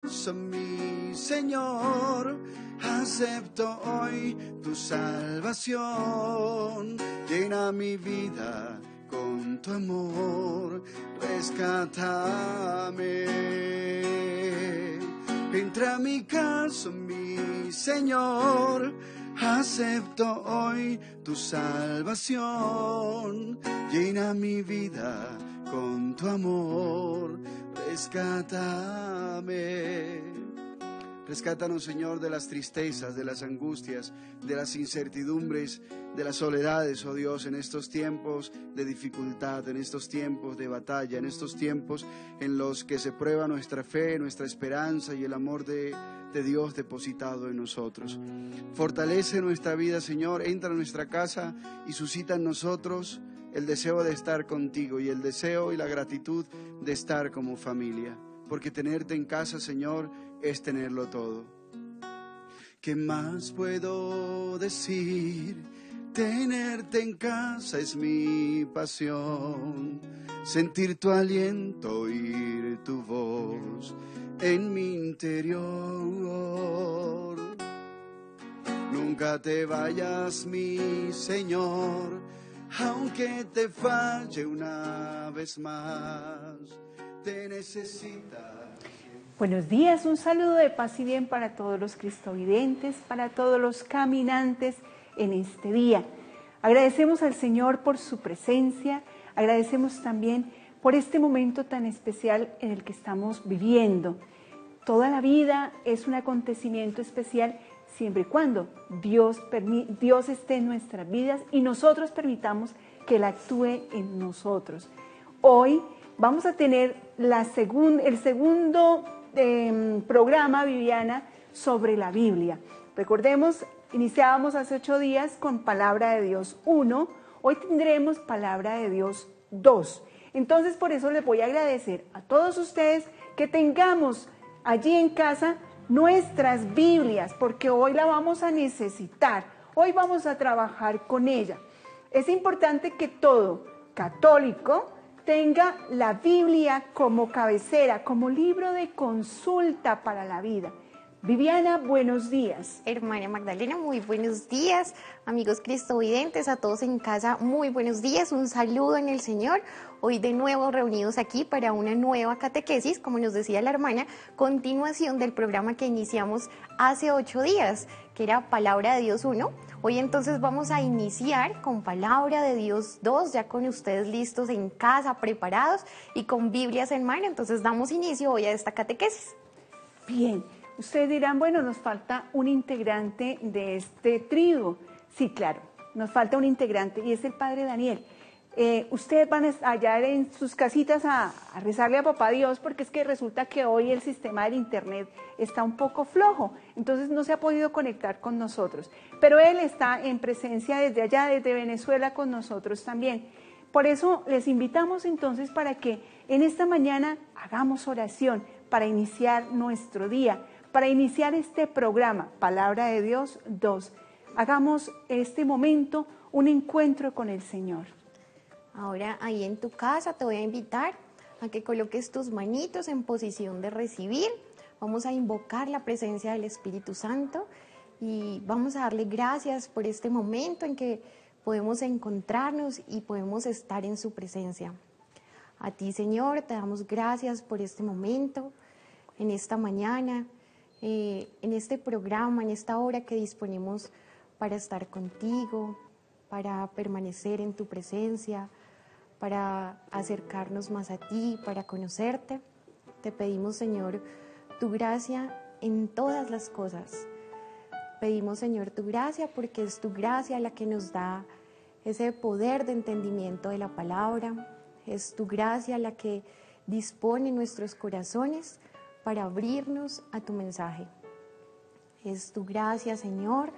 Mi Señor, acepto hoy tu salvación. Llena mi vida con tu amor, rescátame. Entra a mi casa, mi Señor, acepto hoy tu salvación. Llena mi vida con tu amor, rescátame. Rescátanos, Señor, de las tristezas, de las angustias, de las incertidumbres, de las soledades, oh Dios, en estos tiempos de dificultad, en estos tiempos de batalla, en estos tiempos en los que se prueba nuestra fe, nuestra esperanza y el amor de Dios depositado en nosotros. Fortalece nuestra vida, Señor, entra a nuestra casa y suscita en nosotros el deseo de estar contigo y el deseo y la gratitud de estar como familia. Porque tenerte en casa, Señor, es tenerlo todo. ¿Qué más puedo decir? Tenerte en casa es mi pasión. Sentir tu aliento, oír tu voz en mi interior. Nunca te vayas, mi Señor, aunque te falle una vez más. Te necesita. Buenos días, un saludo de paz y bien para todos los cristovidentes, para todos los caminantes en este día. Agradecemos al Señor por su presencia, agradecemos también por este momento tan especial en el que estamos viviendo. Toda la vida es un acontecimiento especial siempre y cuando Dios esté en nuestras vidas y nosotros permitamos que Él actúe en nosotros. Hoy vamos a tener el segundo programa, Viviana, sobre la Biblia. Recordemos, iniciábamos hace 8 días con Palabra de Dios 1, hoy tendremos Palabra de Dios 2. Entonces, por eso les voy a agradecer a todos ustedes que tengamos allí en casa nuestras Biblias, porque hoy la vamos a necesitar, hoy vamos a trabajar con ella. Es importante que todo católico tenga la Biblia como cabecera, como libro de consulta para la vida. Viviana, buenos días. Hermana Magdalena, muy buenos días. Amigos cristovidentes, a todos en casa, muy buenos días. Un saludo en el Señor. Hoy de nuevo reunidos aquí para una nueva catequesis, como nos decía la hermana, continuación del programa que iniciamos hace 8 días, que era Palabra de Dios 1. Hoy entonces vamos a iniciar con Palabra de Dios 2, ya con ustedes listos en casa, preparados y con Biblias en mano. Entonces damos inicio hoy a esta catequesis. Bien. Ustedes dirán, bueno, nos falta un integrante de este trío. Sí, claro, nos falta un integrante y es el Padre Daniel. Ustedes van allá en sus casitas a rezarle a Papá Dios porque es que resulta que hoy el sistema del internet está un poco flojo, entonces no se ha podido conectar con nosotros. Pero él está en presencia desde allá, desde Venezuela, con nosotros también. Por eso les invitamos entonces para que en esta mañana hagamos oración para iniciar nuestro día, para iniciar este programa, Palabra de Dios 2. Hagamos este momento un encuentro con el Señor. Ahora ahí en tu casa te voy a invitar a que coloques tus manitos en posición de recibir. Vamos a invocar la presencia del Espíritu Santo y vamos a darle gracias por este momento en que podemos encontrarnos y podemos estar en su presencia. A ti, Señor, te damos gracias por este momento, en esta mañana, en este programa, en esta hora que disponemos para estar contigo, para permanecer en tu presencia, para acercarnos más a ti, para conocerte. Te pedimos, Señor, tu gracia en todas las cosas. Pedimos, Señor, tu gracia porque es tu gracia la que nos da ese poder de entendimiento de la palabra. Es tu gracia la que dispone nuestros corazones para abrirnos a tu mensaje. Es tu gracia, Señor,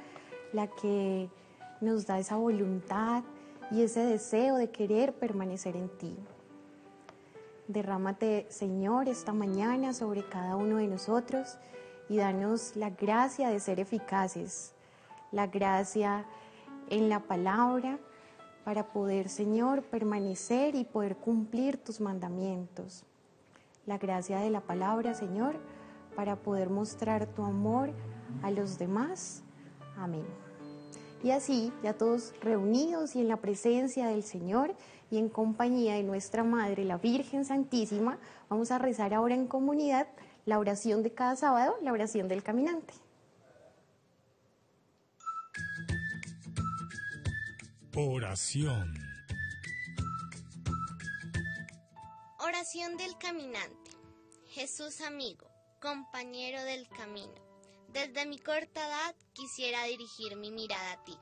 la que nos da esa voluntad y ese deseo de querer permanecer en ti. Derrámate, Señor, esta mañana sobre cada uno de nosotros y danos la gracia de ser eficaces, la gracia en la palabra para poder, Señor, permanecer y poder cumplir tus mandamientos. La gracia de la palabra, Señor, para poder mostrar tu amor a los demás. Amén. Y así, ya todos reunidos y en la presencia del Señor y en compañía de nuestra Madre, la Virgen Santísima, vamos a rezar ahora en comunidad la oración de cada sábado, la oración del caminante. Oración. Oración del caminante. Jesús amigo, compañero del camino, desde mi corta edad quisiera dirigir mi mirada a ti,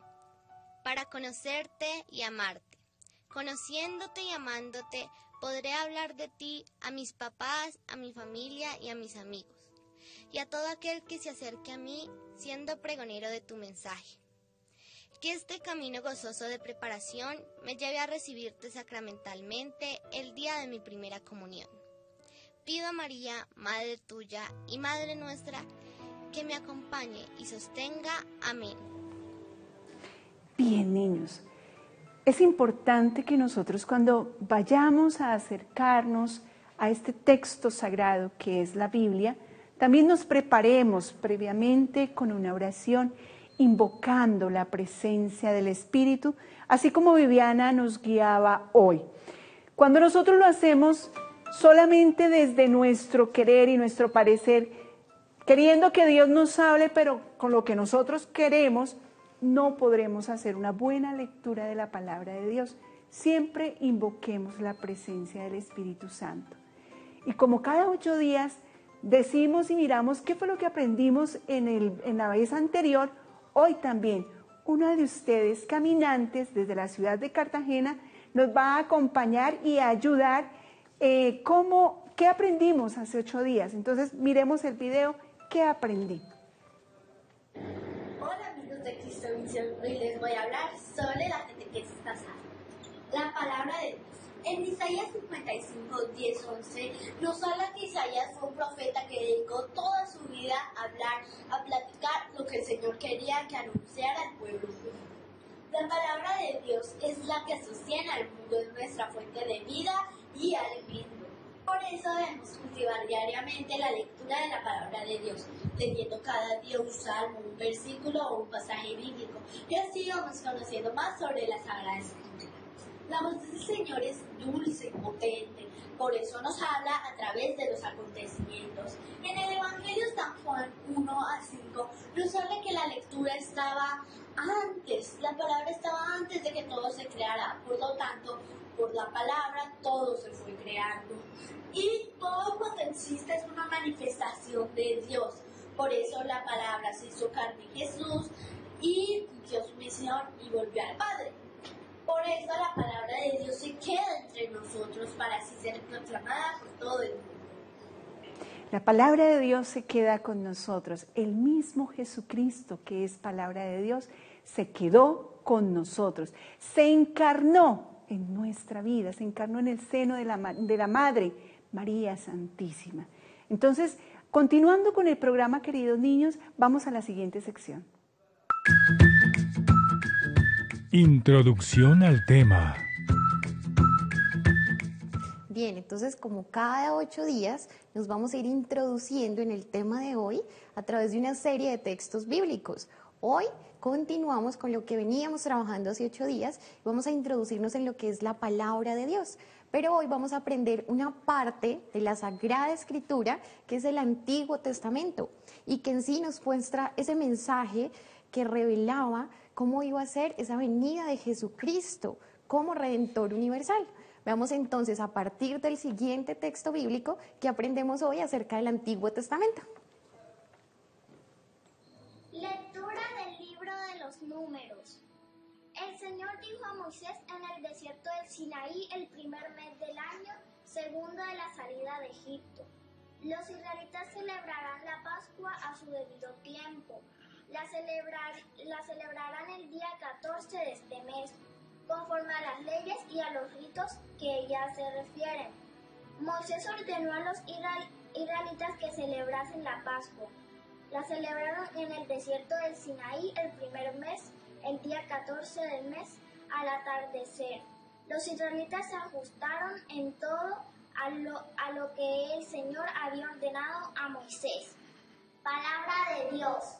para conocerte y amarte. Conociéndote y amándote, podré hablar de ti a mis papás, a mi familia y a mis amigos, y a todo aquel que se acerque a mí siendo pregonero de tu mensaje. Que este camino gozoso de preparación me lleve a recibirte sacramentalmente el día de mi primera comunión. Pido a María, Madre tuya y Madre nuestra, que me acompañe y sostenga. Amén. Bien, niños, es importante que nosotros cuando vayamos a acercarnos a este texto sagrado que es la Biblia, también nos preparemos previamente con una oración invocando la presencia del Espíritu, así como Viviana nos guiaba hoy. Cuando nosotros lo hacemos solamente desde nuestro querer y nuestro parecer, queriendo que Dios nos hable, pero con lo que nosotros queremos, no podremos hacer una buena lectura de la palabra de Dios. Siempre invoquemos la presencia del Espíritu Santo. Y como cada 8 días decimos y miramos qué fue lo que aprendimos en la vez anterior, hoy también uno de ustedes, caminantes desde la ciudad de Cartagena, nos va a acompañar y a ayudar qué aprendimos hace 8 días. Entonces miremos el video, ¿qué aprendí? Hola amigos de Cristo Visión, hoy les voy a hablar sobre la gente que está sana. La palabra de Dios. En Isaías 55, 10, 11 nos habla que Isaías fue un profeta que dedicó toda su vida a hablar, a platicar lo que el Señor quería que anunciara al pueblo judío. La palabra de Dios es la que sostiene al mundo, es nuestra fuente de vida y alimento. Por eso debemos cultivar diariamente la lectura de la palabra de Dios, leyendo cada día un salmo, un versículo o un pasaje bíblico, y así vamos conociendo más sobre la Sagrada Escritura. La voz del Señor es dulce y potente, por eso nos habla a través de los acontecimientos. En el Evangelio de San Juan 1 a 5 nos habla que la lectura estaba antes, la palabra estaba antes de que todo se creara, por lo tanto, por la palabra todo se fue creando. Y todo cuanto existe es una manifestación de Dios. Por eso la palabra se hizo carne en Jesús y cumplió su misión y volvió al Padre. Por eso la palabra de Dios se queda entre nosotros para así ser proclamada por todo el mundo. La palabra de Dios se queda con nosotros. El mismo Jesucristo, que es palabra de Dios, se quedó con nosotros. Se encarnó en nuestra vida, se encarnó en el seno de la Madre María Santísima. Entonces, continuando con el programa, queridos niños, vamos a la siguiente sección. Introducción al tema. Bien, entonces como cada 8 días nos vamos a ir introduciendo en el tema de hoy a través de una serie de textos bíblicos. Hoy continuamos con lo que veníamos trabajando hace 8 días y vamos a introducirnos en lo que es la palabra de Dios. Pero hoy vamos a aprender una parte de la Sagrada Escritura que es el Antiguo Testamento y que en sí nos muestra ese mensaje que revelaba cómo iba a ser esa venida de Jesucristo como Redentor universal. Veamos entonces a partir del siguiente texto bíblico que aprendemos hoy acerca del Antiguo Testamento. Lectura del libro de los Números. El Señor dijo a Moisés en el desierto del Sinaí el primer mes del año, segundo de la salida de Egipto. Los israelitas celebrarán la Pascua a su debido tiempo. La celebrarán el día 14 de este mes, conforme a las leyes y a los ritos que ellas se refieren. Moisés ordenó a los israelitas que celebrasen la Pascua. La celebraron en el desierto del Sinaí el primer mes, el día 14 del mes, al atardecer. Los israelitas se ajustaron en todo a lo que el Señor había ordenado a Moisés. Dios.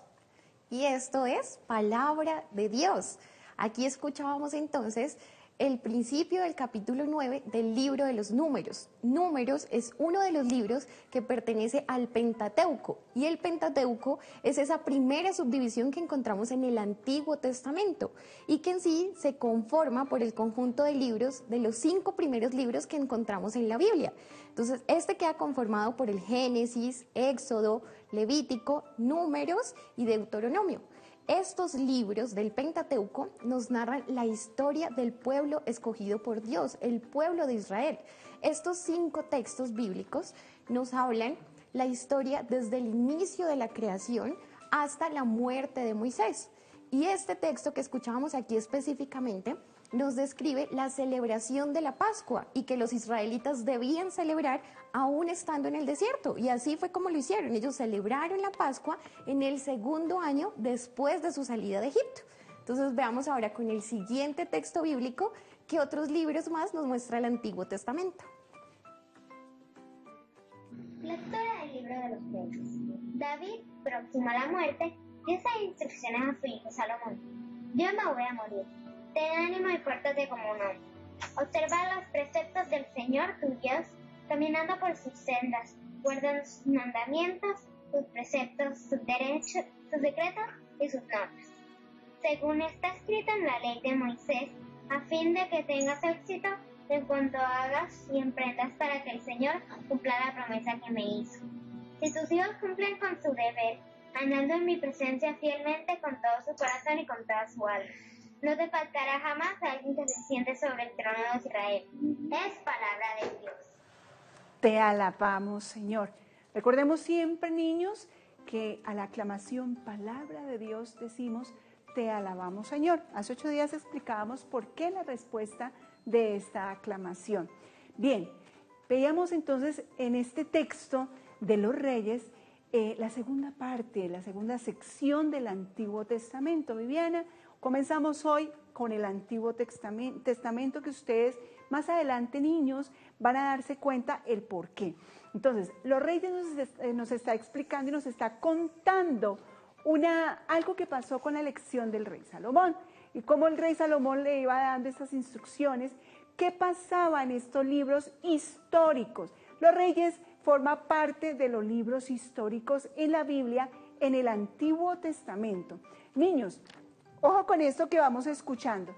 Y esto es palabra de Dios. Aquí escuchábamos entonces el principio del capítulo 9 del libro de los Números. Números es uno de los libros que pertenece al Pentateuco, y el Pentateuco es esa primera subdivisión que encontramos en el Antiguo Testamento y que en sí se conforma por el conjunto de libros de los 5 primeros libros que encontramos en la Biblia. Entonces, este queda conformado por el Génesis, Éxodo, Levítico, Números y Deuteronomio. Estos libros del Pentateuco nos narran la historia del pueblo escogido por Dios, el pueblo de Israel. Estos 5 textos bíblicos nos hablan la historia desde el inicio de la creación hasta la muerte de Moisés. Y este texto que escuchábamos aquí específicamente nos describe la celebración de la Pascua y que los israelitas debían celebrar aún estando en el desierto. Y así fue como lo hicieron. Ellos celebraron la Pascua en el 2.º año después de su salida de Egipto. Entonces veamos ahora con el siguiente texto bíblico que otros libros más nos muestra el Antiguo Testamento. Lectura del libro de los Reyes. David, próximo a la muerte, dio esas instrucciones a su hijo Salomón. Yo me voy a morir. Ten ánimo y pórtate como un hombre. Observa los preceptos del Señor tu Dios, caminando por sus sendas, guardando sus mandamientos, sus preceptos, sus derechos, sus decretos y sus normas. Según está escrito en la ley de Moisés, a fin de que tengas éxito en cuanto hagas y emprendas para que el Señor cumpla la promesa que me hizo. Si tus hijos cumplen con su deber, andando en mi presencia fielmente con todo su corazón y con toda su alma, no te faltará jamás alguien que se siente sobre el trono de Israel. Es palabra de Dios. Te alabamos, Señor. Recordemos siempre, niños, que a la aclamación palabra de Dios decimos, te alabamos, Señor. Hace 8 días explicábamos por qué la respuesta de esta aclamación. Bien, veíamos entonces en este texto de los Reyes la segunda parte, la segunda sección del Antiguo Testamento. Viviana, comenzamos hoy con el Antiguo Testamento que ustedes más adelante, niños, van a darse cuenta el por qué. Entonces, los Reyes nos está explicando y nos está contando algo que pasó con la elección del rey Salomón y cómo el rey Salomón le iba dando estas instrucciones. ¿Qué pasaba en estos libros históricos? Los Reyes forman parte de los libros históricos en la Biblia, en el Antiguo Testamento. Niños, ojo con esto que vamos escuchando.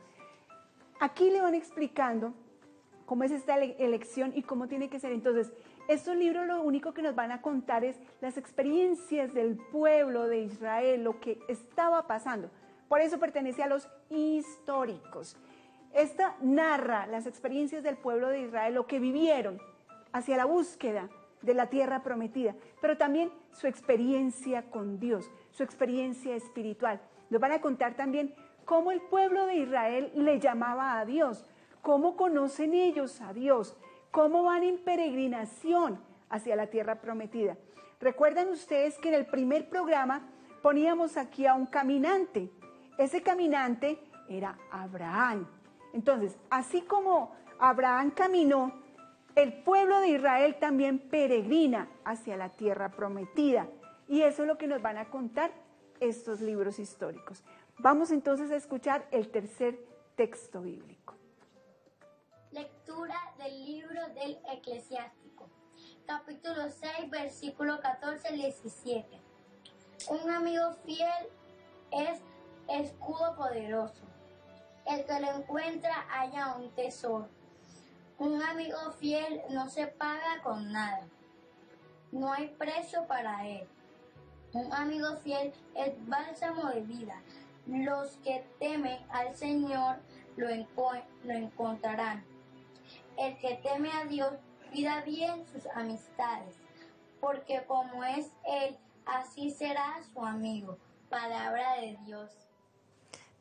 Aquí le van explicando cómo es esta elección y cómo tiene que ser. Entonces, estos libros lo único que nos van a contar es las experiencias del pueblo de Israel, lo que estaba pasando. Por eso pertenece a los históricos. Esta narra las experiencias del pueblo de Israel, lo que vivieron hacia la búsqueda de la tierra prometida, pero también su experiencia con Dios, su experiencia espiritual. Nos van a contar también cómo el pueblo de Israel le llamaba a Dios, cómo conocen ellos a Dios, cómo van en peregrinación hacia la tierra prometida. Recuerdan ustedes que en el primer programa poníamos aquí a un caminante. Ese caminante era Abraham. Entonces, así como Abraham caminó, el pueblo de Israel también peregrina hacia la tierra prometida. Y eso es lo que nos van a contar estos libros históricos. Vamos entonces a escuchar el tercer texto bíblico. Lectura del libro del Eclesiástico, capítulo 6, versículo 14 al 17. Un amigo fiel es escudo poderoso. El que lo encuentra halla un tesoro. Un amigo fiel no se paga con nada. No hay precio para él. Un amigo fiel es bálsamo de vida. Los que temen al Señor lo encontrarán. El que teme a Dios cuida bien sus amistades, porque como es Él, así será su amigo. Palabra de Dios.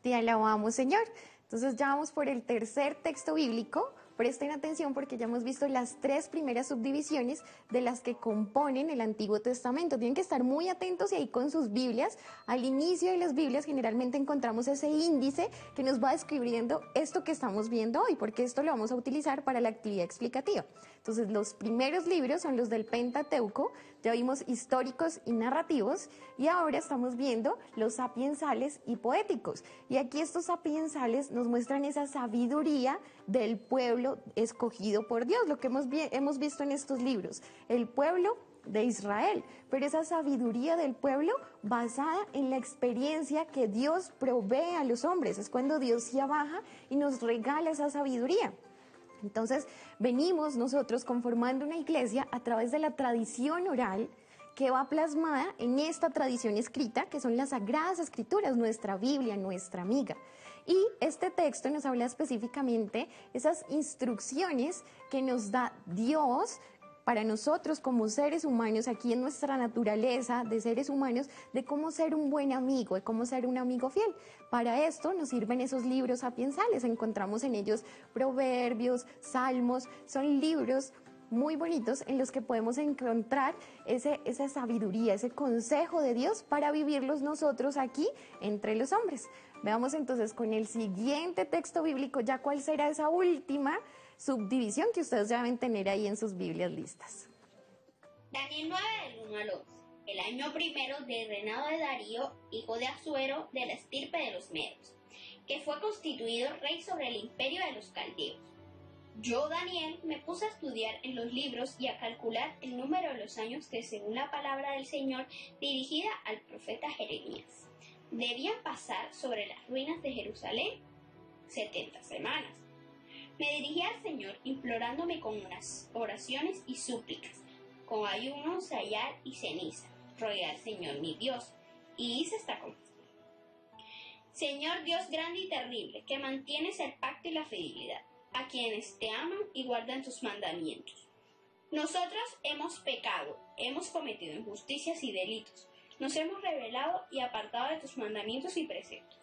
Te alabamos, Señor. Entonces ya vamos por el tercer texto bíblico. Presten atención porque ya hemos visto las 3 primeras subdivisiones de las que componen el Antiguo Testamento. Tienen que estar muy atentos y ahí con sus Biblias. Al inicio de las Biblias generalmente encontramos ese índice que nos va describiendo esto que estamos viendo hoy, porque esto lo vamos a utilizar para la actividad explicativa. Entonces, los primeros libros son los del Pentateuco, ya vimos históricos y narrativos, y ahora estamos viendo los sapiensales y poéticos. Y aquí estos sapiensales nos muestran esa sabiduría del pueblo escogido por Dios, lo que hemos visto en estos libros, el pueblo de Israel, pero esa sabiduría del pueblo basada en la experiencia que Dios provee a los hombres. Es cuando Dios se baja y nos regala esa sabiduría. Entonces, venimos nosotros conformando una iglesia a través de la tradición oral que va plasmada en esta tradición escrita, que son las Sagradas Escrituras, nuestra Biblia, nuestra amiga. Y este texto nos habla específicamente esas instrucciones que nos da Dios para nosotros como seres humanos, aquí en nuestra naturaleza de seres humanos, de cómo ser un buen amigo, de cómo ser un amigo fiel. Para esto nos sirven esos libros sapiensales, encontramos en ellos proverbios, salmos, son libros muy bonitos en los que podemos encontrar esa sabiduría, ese consejo de Dios para vivirlos nosotros aquí entre los hombres. Veamos entonces con el siguiente texto bíblico ya cuál será esa última subdivisión que ustedes ya deben tener ahí en sus Biblias listas. Daniel 9 del 1 al 11. El año primero del reinado de Darío, hijo de Asuero, de la estirpe de los Medos, que fue constituido rey sobre el imperio de los caldeos. Yo, Daniel, me puse a estudiar en los libros y a calcular el número de los años que, según la palabra del Señor dirigida al profeta Jeremías, debían pasar sobre las ruinas de Jerusalén 70 semanas. Me dirigí al Señor implorándome con unas oraciones y súplicas, con ayuno, sayal y ceniza. Rogué al Señor mi Dios y hice esta confesión. Señor Dios grande y terrible, que mantienes el pacto y la fidelidad a quienes te aman y guardan tus mandamientos. Nosotros hemos pecado, hemos cometido injusticias y delitos, nos hemos rebelado y apartado de tus mandamientos y preceptos.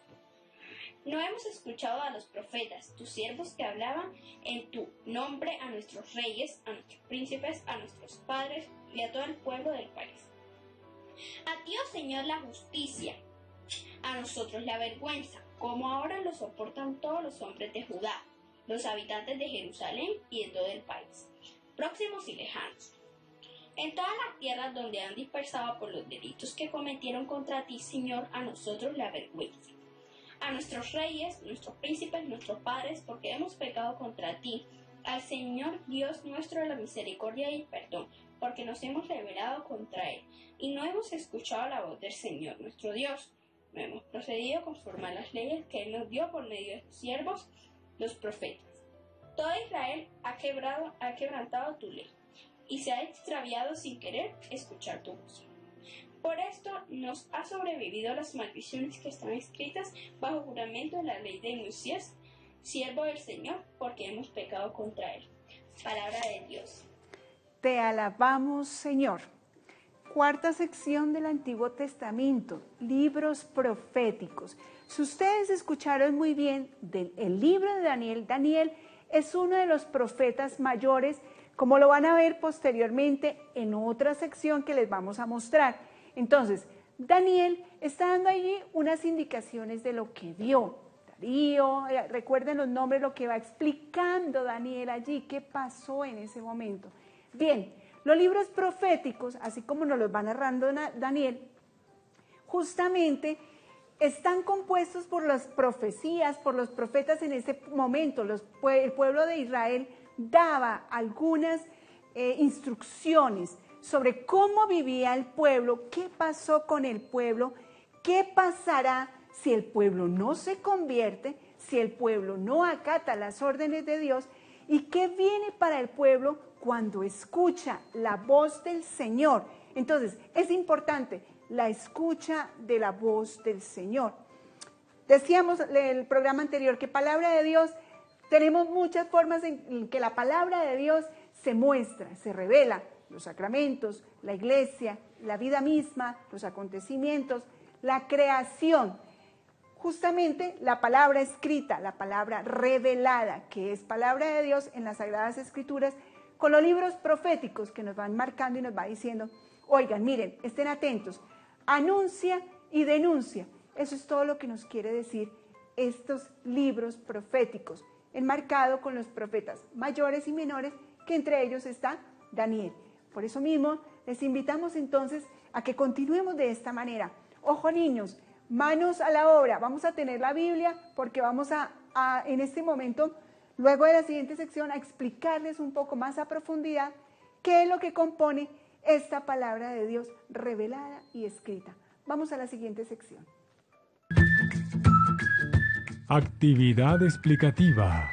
No hemos escuchado a los profetas, tus siervos que hablaban en tu nombre a nuestros reyes, a nuestros príncipes, a nuestros padres y a todo el pueblo del país. A ti, oh Señor, la justicia, a nosotros la vergüenza, como ahora lo soportan todos los hombres de Judá, los habitantes de Jerusalén y de todo el país, próximos y lejanos. En todas las tierras donde han dispersado por los delitos que cometieron contra ti, Señor, a nosotros la vergüenza. A nuestros reyes, nuestros príncipes, nuestros padres, porque hemos pecado contra ti, al Señor Dios nuestro de la misericordia y el perdón, porque nos hemos rebelado contra Él, y no hemos escuchado la voz del Señor nuestro Dios. No hemos procedido conforme a las leyes que Él nos dio por medio de sus siervos, los profetas. Todo Israel ha quebrantado tu ley, y se ha extraviado sin querer escuchar tu voz. Por esto nos ha sobrevivido las maldiciones que están escritas bajo juramento en la ley de Moisés, siervo del Señor, porque hemos pecado contra Él. Palabra de Dios. Te alabamos, Señor. Cuarta sección del Antiguo Testamento, libros proféticos. Si ustedes escucharon muy bien del libro de Daniel, Daniel es uno de los profetas mayores, como lo van a ver posteriormente en otra sección que les vamos a mostrar. Entonces, Daniel está dando allí unas indicaciones de lo que vio. Darío, recuerden los nombres, lo que va explicando Daniel allí, qué pasó en ese momento. Bien, los libros proféticos, así como nos los va narrando Daniel, justamente están compuestos por las profecías, por los profetas en ese momento. El pueblo de Israel daba algunas instrucciones sobre cómo vivía el pueblo, qué pasó con el pueblo, qué pasará si el pueblo no se convierte, si el pueblo no acata las órdenes de Dios, y qué viene para el pueblo cuando escucha la voz del Señor. Entonces, es importante la escucha de la voz del Señor. Decíamos en el programa anterior que palabra de Dios, tenemos muchas formas en que la palabra de Dios se muestra, se revela. Los sacramentos, la iglesia, la vida misma, los acontecimientos, la creación. Justamente la palabra escrita, la palabra revelada, que es palabra de Dios en las Sagradas Escrituras, con los libros proféticos que nos van marcando y nos va diciendo, oigan, miren, estén atentos, anuncia y denuncia. Eso es todo lo que nos quiere decir estos libros proféticos, enmarcado con los profetas mayores y menores que entre ellos está Daniel. Por eso mismo les invitamos entonces a que continuemos de esta manera. Ojo, niños, manos a la obra. Vamos a tener la Biblia porque vamos a en este momento, luego de la siguiente sección, a explicarles un poco más a profundidad qué es lo que compone esta palabra de Dios revelada y escrita. Vamos a la siguiente sección. Actividad explicativa.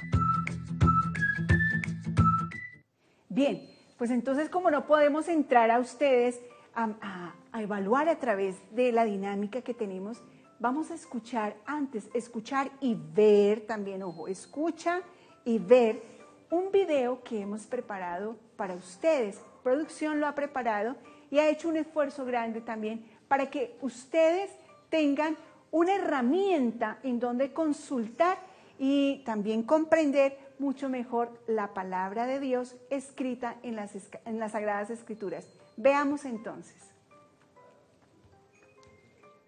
Bien, pues entonces como no podemos entrar a ustedes a evaluar a través de la dinámica que tenemos, vamos a escuchar antes, escuchar y ver también, ojo, escucha y ver un video que hemos preparado para ustedes. Producción lo ha preparado y ha hecho un esfuerzo grande también para que ustedes tengan una herramienta en donde consultar y también comprender mucho mejor la palabra de Dios escrita en las Sagradas Escrituras. Veamos entonces.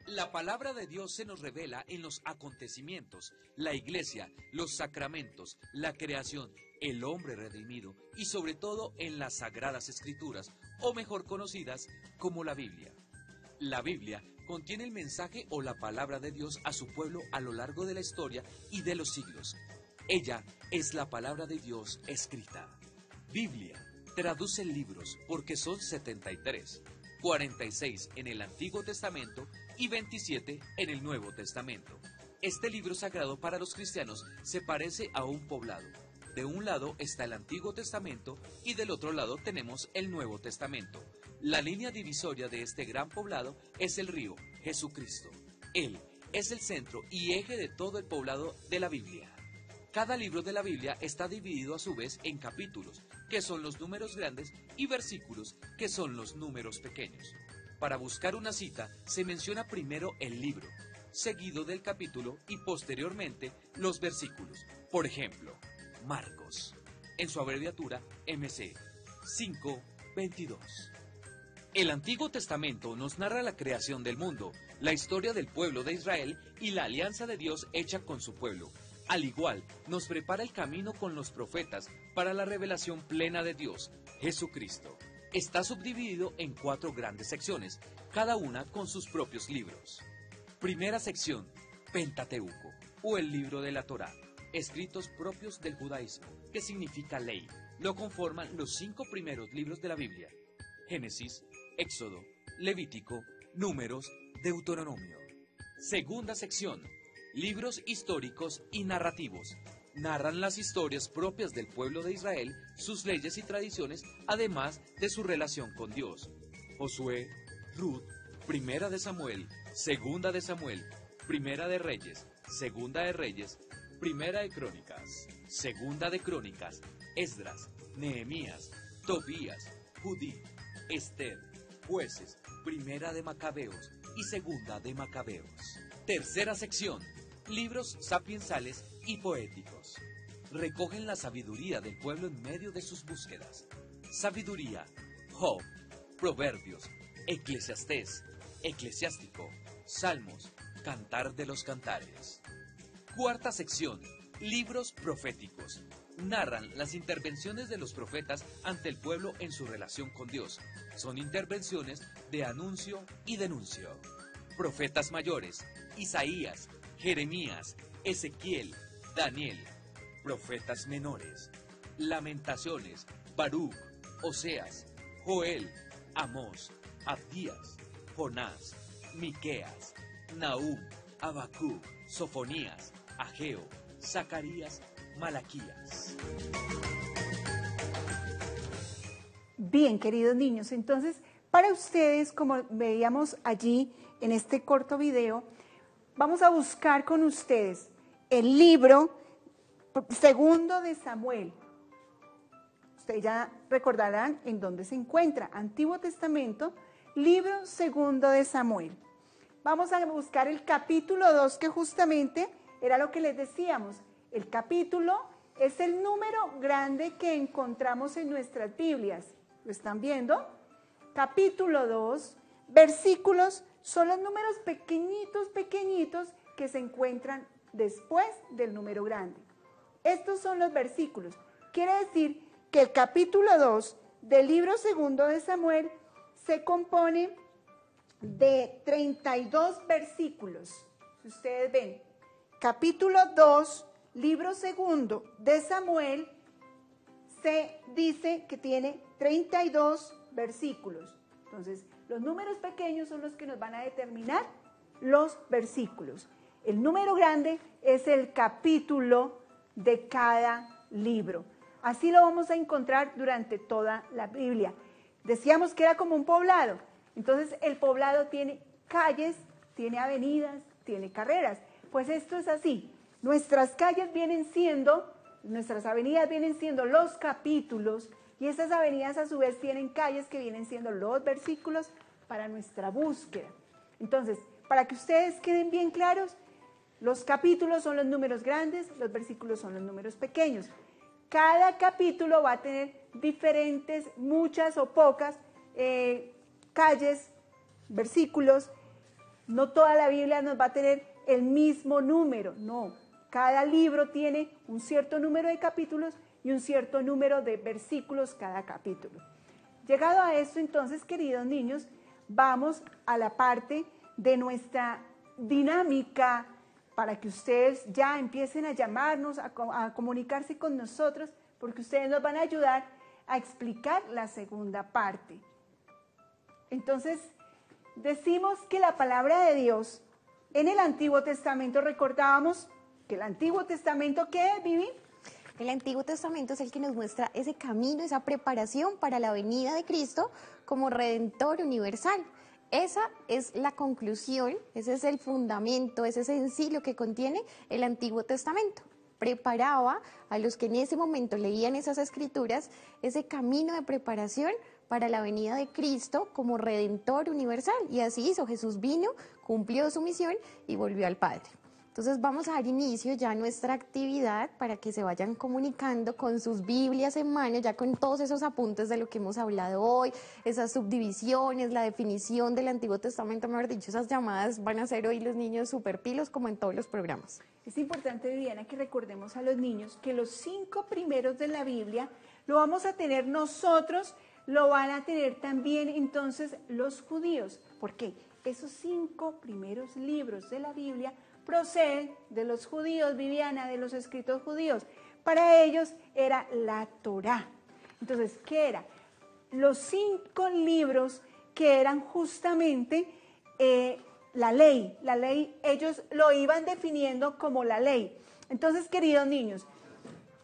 La palabra de Dios se nos revela en los acontecimientos, la iglesia, los sacramentos, la creación, el hombre redimido y sobre todo en las Sagradas Escrituras, o mejor conocidas como la Biblia. La Biblia contiene el mensaje o la palabra de Dios a su pueblo a lo largo de la historia y de los siglos. Ella es la palabra de Dios escrita. Biblia traduce libros porque son 73, 46 en el Antiguo Testamento y 27 en el Nuevo Testamento. Este libro sagrado para los cristianos se parece a un poblado. De un lado está el Antiguo Testamento y del otro lado tenemos el Nuevo Testamento. La línea divisoria de este gran poblado es el río Jesucristo. Él es el centro y eje de todo el poblado de la Biblia. Cada libro de la Biblia está dividido a su vez en capítulos, que son los números grandes, y versículos, que son los números pequeños. Para buscar una cita, se menciona primero el libro, seguido del capítulo y posteriormente los versículos. Por ejemplo, Marcos, en su abreviatura MC, 5:22. El Antiguo Testamento nos narra la creación del mundo, la historia del pueblo de Israel y la alianza de Dios hecha con su pueblo. Al igual, nos prepara el camino con los profetas para la revelación plena de Dios, Jesucristo. Está subdividido en 4 grandes secciones, cada una con sus propios libros. Primera sección, Pentateuco, o el libro de la Torá, escritos propios del judaísmo, que significa ley. Lo conforman los 5 primeros libros de la Biblia: Génesis, Éxodo, Levítico, Números, Deuteronomio. Segunda sección, libros históricos y narrativos. Narran las historias propias del pueblo de Israel, sus leyes y tradiciones, además de su relación con Dios. Josué, Ruth, Primera de Samuel, Segunda de Samuel, Primera de Reyes, Segunda de Reyes, Primera de Crónicas, Segunda de Crónicas, Esdras, Nehemías, Tobías, Judí, Esther, Jueces, Primera de Macabeos y Segunda de Macabeos. Tercera sección, libros sapiensales y poéticos. Recogen la sabiduría del pueblo en medio de sus búsquedas. Sabiduría, Job, Proverbios, Eclesiastés, Eclesiástico, Salmos, Cantar de los Cantares. Cuarta sección, libros proféticos. Narran las intervenciones de los profetas ante el pueblo en su relación con Dios. Son intervenciones de anuncio y denuncio. Profetas mayores, Isaías, Jeremías, Ezequiel, Daniel. Profetas menores, Lamentaciones, Baruch, Oseas, Joel, Amós, Abdías, Jonás, Miqueas, Nahum, Habacuc, Sofonías, Ageo, Zacarías, Malaquías. Bien, queridos niños, entonces para ustedes, como veíamos allí en este corto video, vamos a buscar con ustedes el libro Segundo de Samuel. Ustedes ya recordarán en dónde se encuentra. Antiguo Testamento, libro Segundo de Samuel. Vamos a buscar el capítulo 2, que justamente era lo que les decíamos. El capítulo es el número grande que encontramos en nuestras Biblias. ¿Lo están viendo? Capítulo 2, versículos son los números pequeñitos que se encuentran después del número grande. Estos son los versículos. Quiere decir que el capítulo 2 del libro segundo de Samuel se compone de 32 versículos. Si ustedes ven, capítulo 2, libro segundo de Samuel, se dice que tiene 32 versículos. Entonces, los números pequeños son los que nos van a determinar los versículos. El número grande es el capítulo de cada libro. Así lo vamos a encontrar durante toda la Biblia. Decíamos que era como un poblado. Entonces, el poblado tiene calles, tiene avenidas, tiene carreras. Pues esto es así. Nuestras calles vienen siendo, nuestras avenidas vienen siendo los capítulos, y esas avenidas a su vez tienen calles que vienen siendo los versículos para nuestra búsqueda. Entonces, para que ustedes queden bien claros, los capítulos son los números grandes, los versículos son los números pequeños. Cada capítulo va a tener diferentes, muchas o pocas calles, versículos. No toda la Biblia nos va a tener el mismo número, no. Cada libro tiene un cierto número de capítulos y un cierto número de versículos cada capítulo. Llegado a esto, entonces, queridos niños, vamos a la parte de nuestra dinámica para que ustedes ya empiecen a llamarnos, a comunicarse con nosotros, porque ustedes nos van a ayudar a explicar la segunda parte. Entonces, decimos que la palabra de Dios en el Antiguo Testamento, recordábamos que el Antiguo Testamento, ¿qué es, Vivi? El Antiguo Testamento es el que nos muestra ese camino, esa preparación para la venida de Cristo como Redentor universal. Esa es la conclusión, ese es el fundamento, ese es en sí lo que contiene el Antiguo Testamento. Preparaba a los que en ese momento leían esas escrituras ese camino de preparación para la venida de Cristo como Redentor universal. Y así hizo, Jesús vino, cumplió su misión y volvió al Padre. Entonces vamos a dar inicio ya a nuestra actividad para que se vayan comunicando con sus Biblias en mano, ya con todos esos apuntes de lo que hemos hablado hoy, esas subdivisiones, la definición del Antiguo Testamento, mejor dicho, esas llamadas van a ser hoy los niños súper pilos como en todos los programas. Es importante, Viviana, que recordemos a los niños que los 5 primeros de la Biblia lo vamos a tener nosotros, lo van a tener también entonces los judíos. ¿Por qué? Esos 5 primeros libros de la Biblia proceden de los judíos, Viviana, de los escritos judíos. Para ellos era la Torá. Entonces, ¿qué era? Los 5 libros que eran justamente la ley. La ley, ellos lo iban definiendo como la ley. Entonces, queridos niños,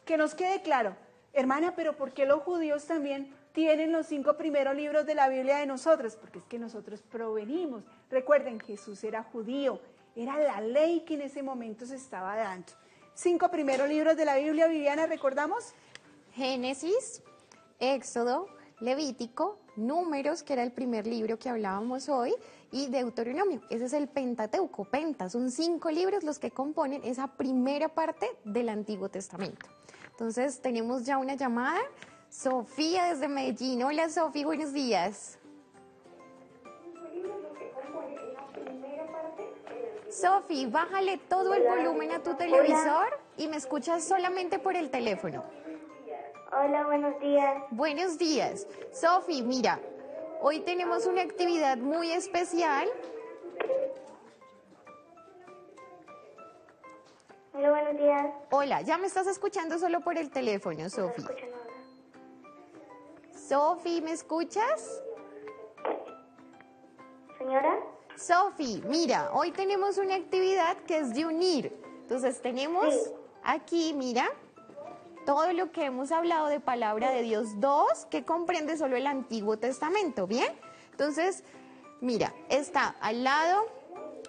que nos quede claro, hermana, pero ¿por qué los judíos también tienen los 5 primeros libros de la Biblia de nosotros? Porque es que nosotros provenimos. Recuerden, Jesús era judío. Era la ley que en ese momento se estaba dando. 5 primeros libros de la Biblia, Viviana, ¿recordamos? Génesis, Éxodo, Levítico, Números, que era el primer libro que hablábamos hoy, y Deuteronomio. Ese es el Pentateuco, Penta. Son 5 libros los que componen esa primera parte del Antiguo Testamento. Entonces, tenemos ya una llamada. Sofía desde Medellín. Hola, Sofía, buenos días. Sofi, bájale todo el volumen a tu televisor y me escuchas solamente por el teléfono. Hola, buenos días. Buenos días. Sofi, mira, hoy tenemos una actividad muy especial. Hola, buenos días. Hola, ya me estás escuchando solo por el teléfono, Sofi. Sofi, ¿me escuchas? Señora. Sofi, mira, hoy tenemos una actividad que es de unir. Entonces tenemos aquí, mira, todo lo que hemos hablado de Palabra de Dios 2, que comprende solo el Antiguo Testamento, ¿bien? Entonces, mira, está al lado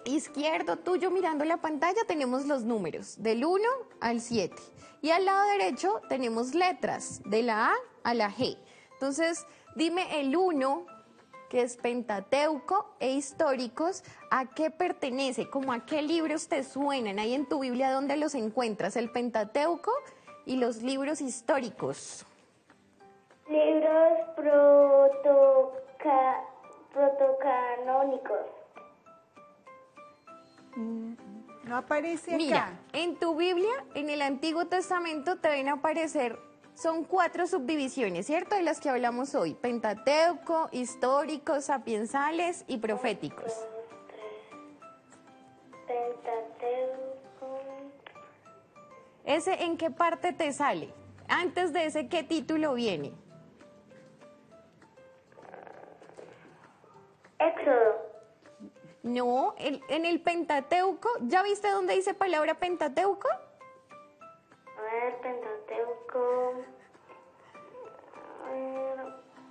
izquierdo tuyo mirando la pantalla tenemos los números del 1 al 7. Y al lado derecho tenemos letras de la A a la G. Entonces, dime el 1, que es Pentateuco e históricos, ¿a qué pertenece? ¿Cómo a qué libros te suenan? Ahí en tu Biblia, ¿dónde los encuentras? El Pentateuco y los libros históricos. Libros protocanónicos. No aparece acá. Mira, en tu Biblia, en el Antiguo Testamento, te ven aparecer Son 4 subdivisiones, ¿cierto? De las que hablamos hoy. Pentateuco, históricos, sapiensales y proféticos. Pentateuco. ¿Ese en qué parte te sale? Antes de ese, ¿qué título viene? Éxodo. No, en el Pentateuco, ¿ya viste dónde dice palabra Pentateuco? A ver, Pentateuco. A ver.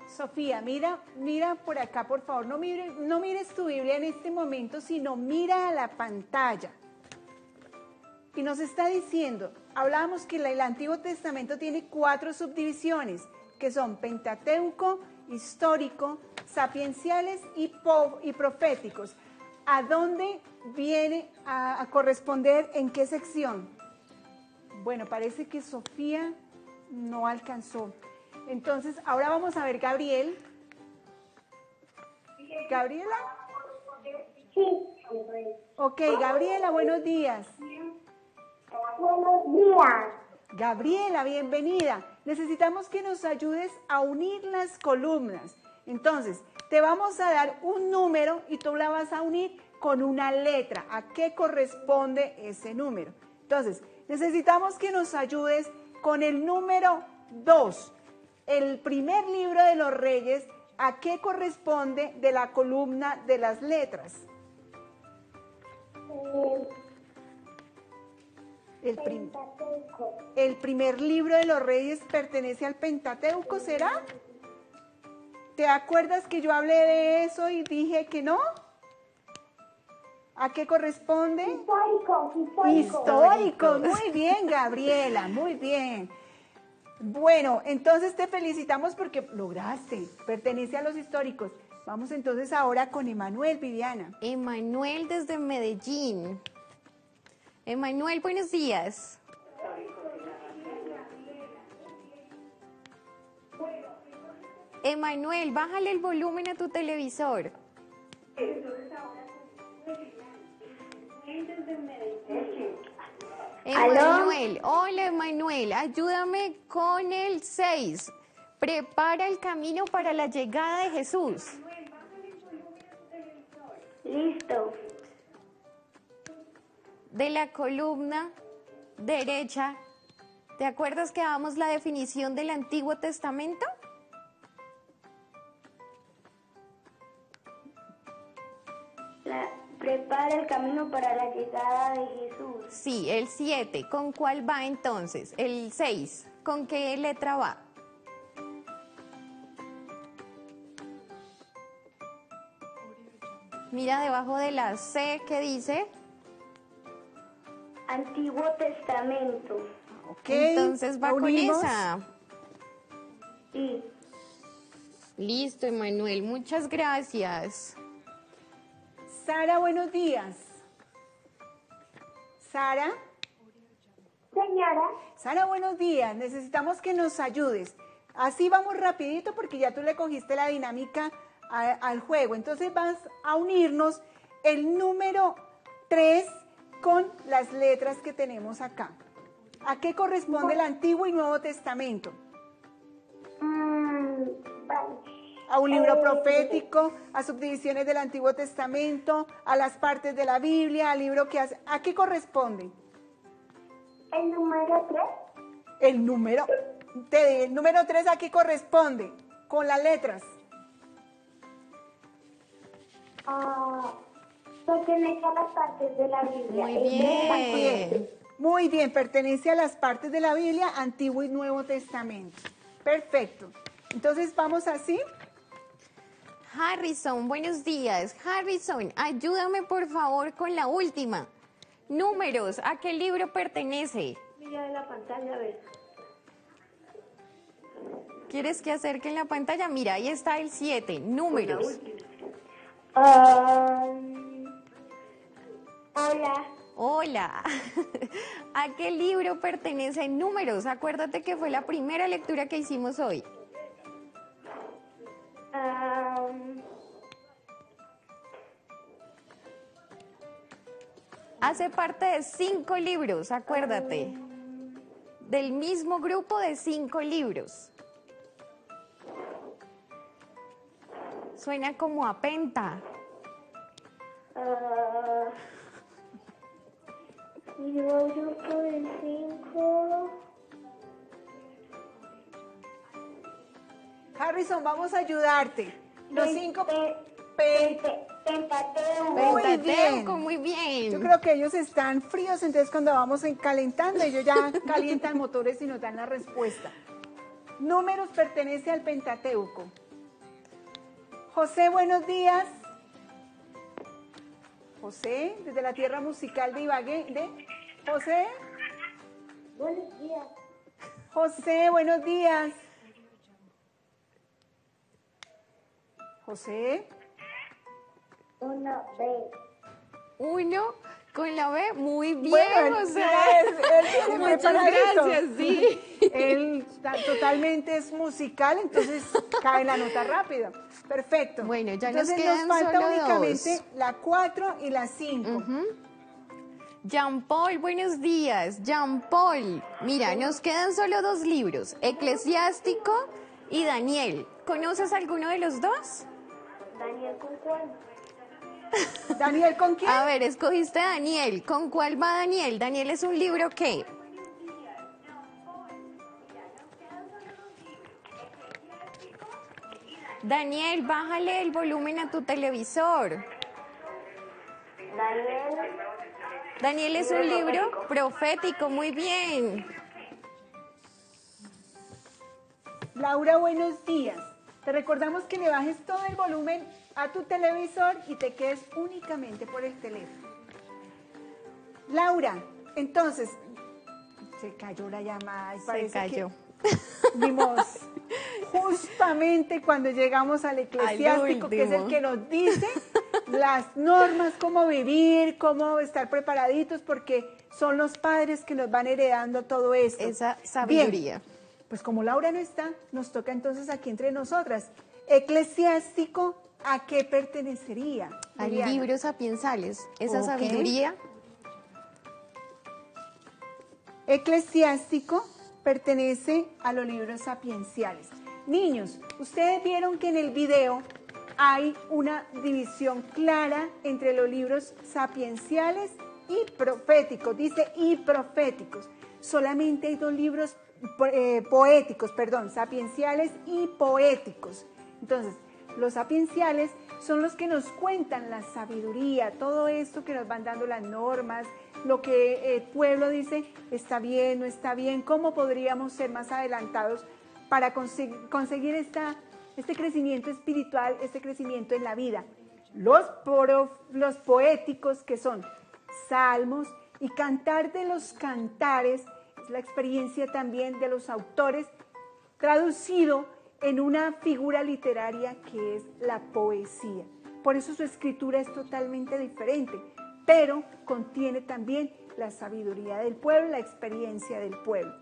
Sofía, mira por acá, por favor. No mires tu Biblia en este momento, sino mira a la pantalla. Y nos está diciendo, hablábamos que el Antiguo Testamento tiene 4 subdivisiones, que son Pentateuco, histórico, sapienciales y proféticos. ¿A dónde viene a corresponder? ¿En qué sección? Bueno, parece que Sofía no alcanzó. Entonces, ahora vamos a ver Gabriel. ¿Gabriela? Sí. Ok, Gabriela, buenos días. Buenos días. Gabriela, bienvenida. Necesitamos que nos ayudes a unir las columnas. Entonces, te vamos a dar un número y tú la vas a unir con una letra. ¿A qué corresponde ese número? Entonces, necesitamos que nos ayudes con el número 2. El primer libro de los Reyes, ¿a qué corresponde de la columna de las letras? Pentateuco. El primer libro de los Reyes pertenece al Pentateuco, ¿será? ¿Te acuerdas que yo hablé de eso y dije que no? ¿A qué corresponde? Histórico. Muy bien, Gabriela, muy bien. Bueno, entonces te felicitamos porque lograste, pertenece a los históricos. Vamos entonces ahora con Emanuel, Viviana. Emanuel desde Medellín. Emanuel, buenos días. Emanuel, bájale el volumen a tu televisor. Emanuel, hola Emanuel, ayúdame con el 6. Prepara el camino para la llegada de Jesús. Listo. De la columna derecha, ¿te acuerdas que damos la definición del Antiguo Testamento? Prepara el camino para la llegada de Jesús. Sí, el 7. ¿Con cuál va entonces? El 6. ¿Con qué letra va? Mira debajo de la C, ¿qué dice? Antiguo Testamento. Ok, Entonces va con unimos. esa. Sí. Listo, Emanuel, muchas gracias. Sara, buenos días. Sara. Señora. Sara, buenos días. Necesitamos que nos ayudes. Así vamos rapidito porque ya tú le cogiste la dinámica al juego. Entonces vas a unirnos el número 3 con las letras que tenemos acá. ¿A qué corresponde el Antiguo y Nuevo Testamento? A un libro profético, a subdivisiones del Antiguo Testamento, a las partes de la Biblia, al libro que hace. ¿A qué corresponde? El número 3. El número 3, ¿a qué corresponde? Con las letras. Pertenece a las partes de la Biblia. Muy bien. Muy bien, pertenece a las partes de la Biblia, Antiguo y Nuevo Testamento. Perfecto. Entonces vamos así. Harrison, buenos días. Harrison, ayúdame por favor con la última. Números, ¿a qué libro pertenece? Mira en la pantalla, a ver. ¿Quieres que acerque en la pantalla? Mira, ahí está el 7, números. Hola. Hola. ¿A qué libro pertenece números? Acuérdate que fue la primera lectura que hicimos hoy. Hace parte de 5 libros, acuérdate. del mismo grupo de 5 libros? Suena como a penta. Mismo grupo de 5. Harrison, vamos a ayudarte. Los 5 Pentateuco. Muy bien. Pentateuco, muy bien. Yo creo que ellos están fríos, entonces cuando vamos calentando, ellos ya calientan motores y nos dan la respuesta. Números pertenece al Pentateuco. José, buenos días. José, desde la tierra musical de Ibagué. José. Buenos días. José, buenos días. José. 1B. 1 con la B, muy bien, Bueno, José. él tiene Muchas preparadito. gracias, sí. Él totalmente es musical, entonces cae la nota rápido. Perfecto. Bueno, ya entonces nos quedan falta solo únicamente 2. la 4 y la 5. Jean Paul, buenos días. Jean Paul, mira, nos quedan solo 2 libros, Eclesiástico y Daniel. ¿Conoces alguno de los dos? Daniel, ¿con cuál? ¿Daniel con quién? A ver, escogiste Daniel. ¿Con cuál va Daniel? Daniel es un libro que... Daniel, bájale el volumen a tu televisor. Daniel es un libro profético, muy bien. Laura, buenos días. Te recordamos que le bajes todo el volumen a tu televisor y te quedes únicamente por el teléfono. Laura, entonces, se cayó la llamada y parece Se cayó. que vimos justamente cuando llegamos al eclesiástico, que es el que nos dice las normas, cómo vivir, cómo estar preparaditos, porque son los padres que nos van heredando todo esto. Esa sabiduría. Bien, pues como Laura no está, nos toca entonces aquí entre nosotras. Eclesiástico, ¿a qué pertenecería? Al Liliana? libro sapiensales. Esa Ok. sabiduría. Eclesiástico pertenece a los libros sapienciales. Niños, ustedes vieron que en el video hay una división clara entre los libros sapienciales y proféticos. Dice y proféticos. Solamente hay 2 libros sapienciales y poéticos. Entonces, los sapienciales son los que nos cuentan la sabiduría, todo esto que nos van dando las normas, lo que el pueblo dice está bien, no está bien, cómo podríamos ser más adelantados para conseguir este crecimiento espiritual, este crecimiento en la vida. Los poéticos, que son salmos y cantar de los cantares, es la experiencia también de los autores, traducido en una figura literaria que es la poesía. Por eso su escritura es totalmente diferente, pero contiene también la sabiduría del pueblo, la experiencia del pueblo.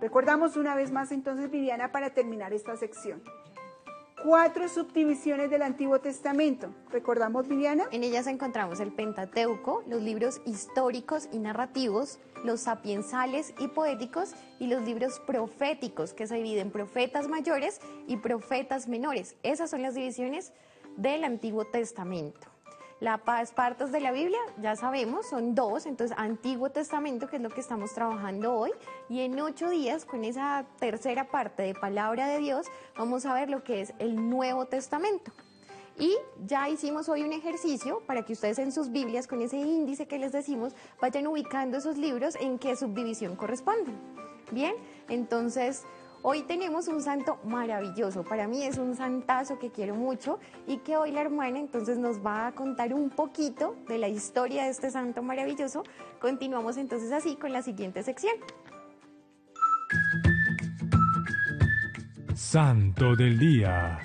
Recordamos una vez más entonces, Viviana, para terminar esta sección. 4 subdivisiones del Antiguo Testamento. ¿Recordamos, Viviana? En ellas encontramos el Pentateuco, los libros históricos y narrativos, los sapiensales y poéticos y los libros proféticos, que se dividen en profetas mayores y profetas menores. Esas son las divisiones del Antiguo Testamento. Las partes de la Biblia, ya sabemos, son 2, entonces Antiguo Testamento, que es lo que estamos trabajando hoy, y en 8 días, con esa tercera parte de Palabra de Dios, vamos a ver lo que es el Nuevo Testamento. Y ya hicimos hoy un ejercicio para que ustedes en sus Biblias, con ese índice que les decimos, vayan ubicando esos libros en qué subdivisión corresponden. Bien, entonces hoy tenemos un santo maravilloso. Para mí es un santazo que quiero mucho y que hoy la hermana entonces nos va a contar un poquito de la historia de este santo maravilloso. Continuamos entonces así con la siguiente sección. Santo del Día.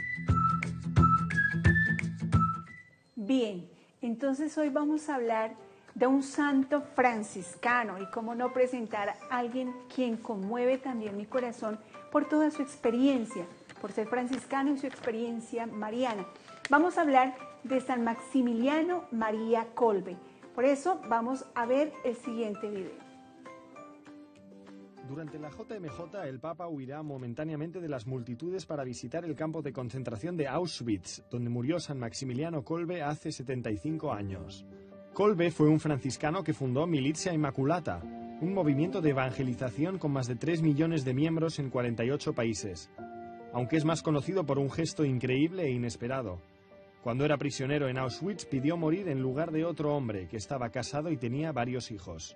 Bien, entonces hoy vamos a hablar de un santo franciscano y cómo no presentar a alguien quien conmueve también mi corazón por toda su experiencia, por ser franciscano y su experiencia mariana. Vamos a hablar de San Maximiliano María Kolbe. Por eso vamos a ver el siguiente video. Durante la JMJ, el Papa huirá momentáneamente de las multitudes para visitar el campo de concentración de Auschwitz, donde murió San Maximiliano Kolbe hace 75 años. Kolbe fue un franciscano que fundó Militia Immaculata, un movimiento de evangelización con más de 3 millones de miembros en 48 países, aunque es más conocido por un gesto increíble e inesperado. Cuando era prisionero en Auschwitz, pidió morir en lugar de otro hombre que estaba casado y tenía varios hijos.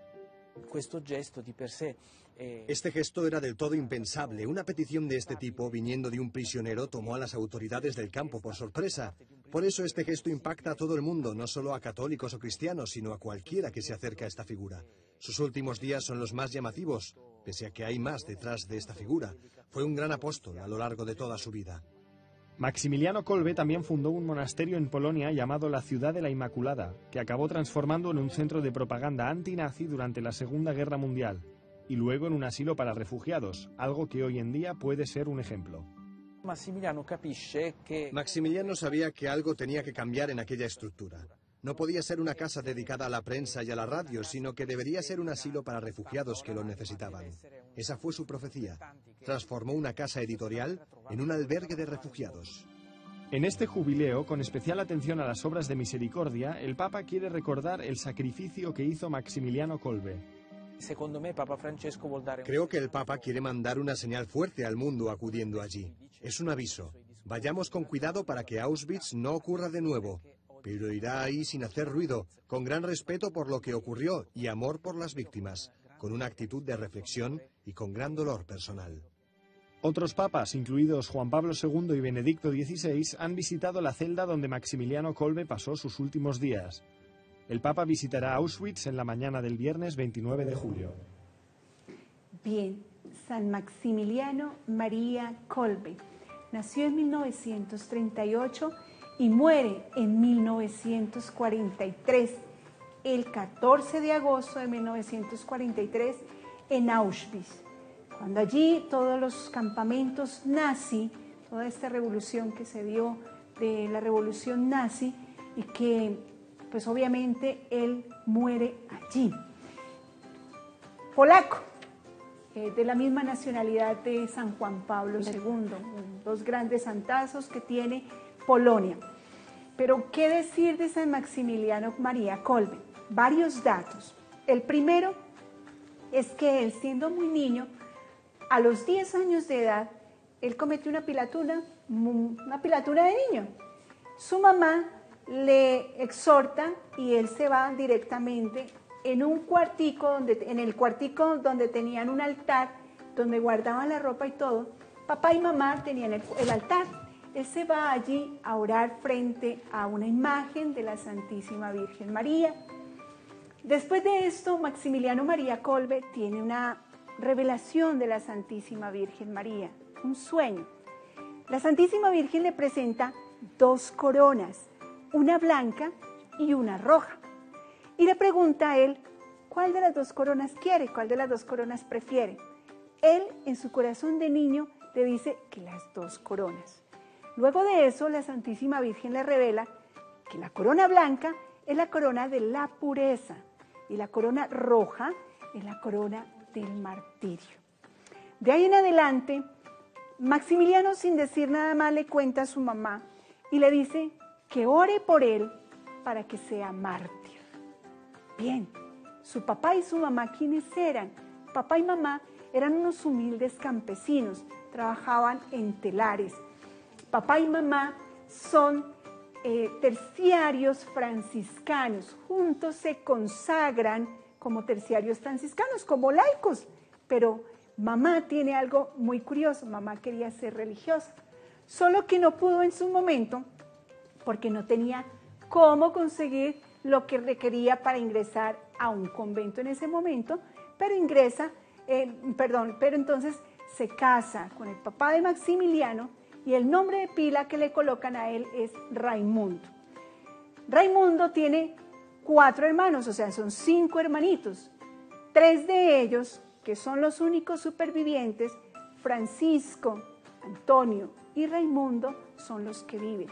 Este gesto era del todo impensable. Una petición de este tipo, viniendo de un prisionero, tomó a las autoridades del campo por sorpresa. Por eso este gesto impacta a todo el mundo, no solo a católicos o cristianos, sino a cualquiera que se acerca a esta figura. Sus últimos días son los más llamativos, pese a que hay más detrás de esta figura. Fue un gran apóstol a lo largo de toda su vida. Maximiliano Kolbe también fundó un monasterio en Polonia llamado la Ciudad de la Inmaculada, que acabó transformando en un centro de propaganda antinazi durante la Segunda Guerra Mundial, y luego en un asilo para refugiados, algo que hoy en día puede ser un ejemplo. Maximiliano sabía que algo tenía que cambiar en aquella estructura. No podía ser una casa dedicada a la prensa y a la radio, sino que debería ser un asilo para refugiados que lo necesitaban. Esa fue su profecía. Transformó una casa editorial en un albergue de refugiados. En este jubileo, con especial atención a las obras de misericordia, el Papa quiere recordar el sacrificio que hizo Maximiliano Kolbe. Creo que el Papa quiere mandar una señal fuerte al mundo acudiendo allí. Es un aviso. Vayamos con cuidado para que Auschwitz no ocurra de nuevo. Pero irá ahí sin hacer ruido, con gran respeto por lo que ocurrió y amor por las víctimas, con una actitud de reflexión y con gran dolor personal. Otros papas, incluidos Juan Pablo II y Benedicto XVI, han visitado la celda donde Maximiliano Kolbe pasó sus últimos días. El Papa visitará Auschwitz en la mañana del viernes 29 de julio. Bien, San Maximiliano María Kolbe nació en 1938 y muere en 1943, el 14 de agosto de 1943, en Auschwitz. Cuando allí todos los campamentos nazi, toda esta revolución que se dio de la revolución nazi, y que pues obviamente él muere allí. Polaco, de la misma nacionalidad de San Juan Pablo II, dos grandes santazos que tiene Polonia. Pero, ¿qué decir de San Maximiliano María Kolbe? Varios datos. El primero es que él, siendo muy niño, a los 10 años de edad, él cometió una pilatura de niño. Su mamá le exhorta y él se va directamente en un cuartico, en el cuartico donde tenían un altar, donde guardaban la ropa y todo. Papá y mamá tenían el altar. Él se va allí a orar frente a una imagen de la Santísima Virgen María. Después de esto, Maximiliano María Kolbe tiene una revelación de la Santísima Virgen María, un sueño. La Santísima Virgen le presenta 2 coronas, una blanca y una roja. Y le pregunta a él, ¿cuál de las 2 coronas quiere? ¿Cuál de las 2 coronas prefiere? Él, en su corazón de niño, le dice que las 2 coronas. Luego de eso, la Santísima Virgen le revela que la corona blanca es la corona de la pureza y la corona roja es la corona del martirio. De ahí en adelante, Maximiliano, sin decir nada más, le cuenta a su mamá y le dice que ore por él para que sea mártir. Bien, su papá y su mamá, ¿quiénes eran? Papá y mamá eran unos humildes campesinos, trabajaban en telares. Papá y mamá son terciarios franciscanos, juntos se consagran como terciarios franciscanos, como laicos, pero mamá tiene algo muy curioso, mamá quería ser religiosa, solo que no pudo en su momento porque no tenía cómo conseguir lo que requería para ingresar a un convento en ese momento, pero pero entonces se casa con el papá de Maximiliano y el nombre de pila que le colocan a él es Raimundo. Raimundo tiene 4 hermanos, o sea, son 5 hermanitos. 3 de ellos, que son los únicos supervivientes, Francisco, Antonio y Raimundo, son los que viven.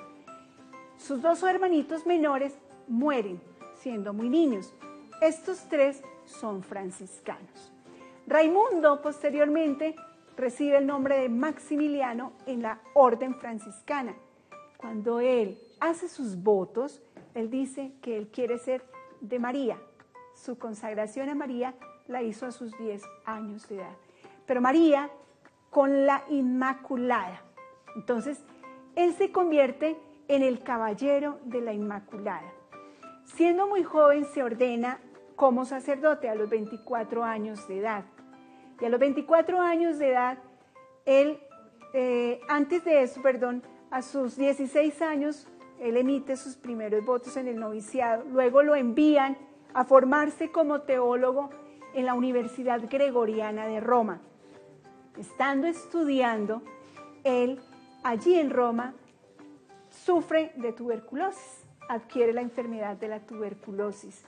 Sus 2 hermanitos menores mueren siendo muy niños. Estos 3 son franciscanos. Raimundo posteriormente recibe el nombre de Maximiliano en la orden franciscana. Cuando él hace sus votos, él dice que él quiere ser de María. Su consagración a María la hizo a sus 10 años de edad. Pero María con la Inmaculada. Entonces, él se convierte en el caballero de la Inmaculada. Siendo muy joven se ordena como sacerdote a los 24 años de edad. Y a los 24 años de edad, él, a sus 16 años, él emite sus primeros votos en el noviciado. Luego lo envían a formarse como teólogo en la Universidad Gregoriana de Roma. Estando estudiando, él allí en Roma sufre de tuberculosis, adquiere la enfermedad de la tuberculosis.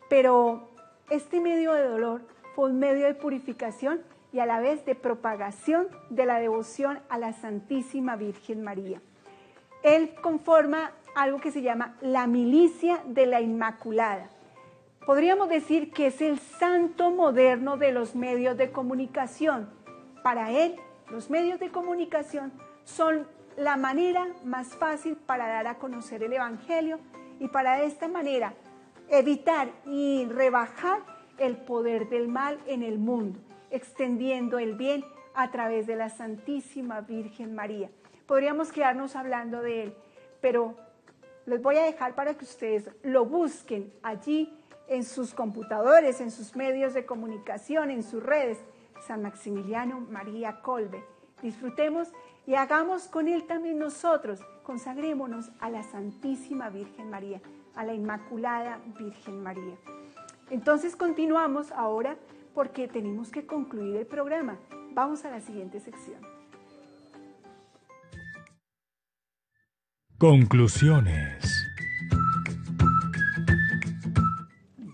Pero este medio de dolor fue un medio de purificación y a la vez de propagación de la devoción a la Santísima Virgen María. Él conforma algo que se llama la Milicia de la Inmaculada. Podríamos decir que es el santo moderno de los medios de comunicación. Para él, los medios de comunicación son la manera más fácil para dar a conocer el Evangelio y para de esta manera evitar y rebajar el poder del mal en el mundo, extendiendo el bien a través de la Santísima Virgen María. Podríamos quedarnos hablando de él, pero les voy a dejar para que ustedes lo busquen allí en sus computadores, en sus medios de comunicación, en sus redes. San Maximiliano María Kolbe. Disfrutemos y hagamos con él también nosotros, consagrémonos a la Santísima Virgen María, a la Inmaculada Virgen María. Entonces continuamos ahora porque tenemos que concluir el programa. Vamos a la siguiente sección. Conclusiones.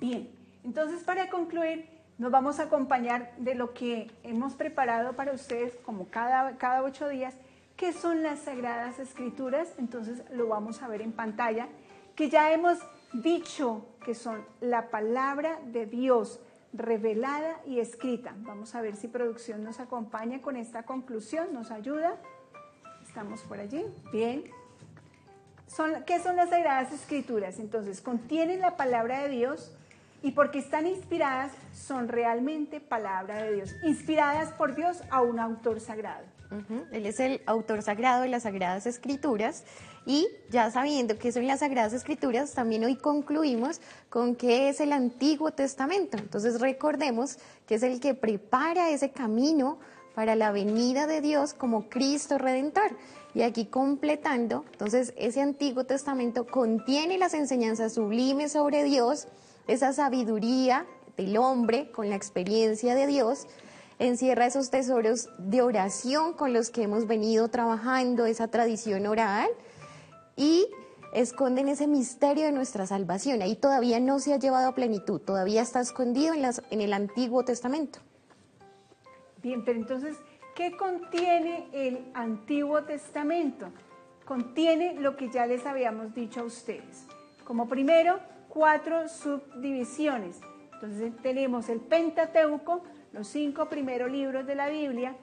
Bien, entonces para concluir nos vamos a acompañar de lo que hemos preparado para ustedes como cada 8 días, que son las Sagradas Escrituras. Entonces lo vamos a ver en pantalla, que ya hemos dicho que son la palabra de Dios revelada y escrita. Vamos a ver si producción nos acompaña con esta conclusión, nos ayuda. Estamos por allí, bien. ¿Qué son las Sagradas Escrituras? Entonces contienen la palabra de Dios, y porque están inspiradas, son realmente palabra de Dios, inspiradas por Dios a un autor sagrado. Él es el autor sagrado de las Sagradas Escrituras, y ya sabiendo qué son las Sagradas Escrituras, también hoy concluimos con qué es el Antiguo Testamento. Entonces recordemos que es el que prepara ese camino para la venida de Dios como Cristo Redentor. Y aquí completando, entonces ese Antiguo Testamento contiene las enseñanzas sublimes sobre Dios, esa sabiduría del hombre con la experiencia de Dios, encierra esos tesoros de oración con los que hemos venido trabajando, esa tradición oral, y esconden ese misterio de nuestra salvación. Ahí todavía no se ha llevado a plenitud, todavía está escondido en el Antiguo Testamento. Bien, pero entonces, ¿qué contiene el Antiguo Testamento? Contiene lo que ya les habíamos dicho a ustedes. Como primero, 4 subdivisiones. Entonces tenemos el Pentateuco, los 5 primeros libros de la Biblia.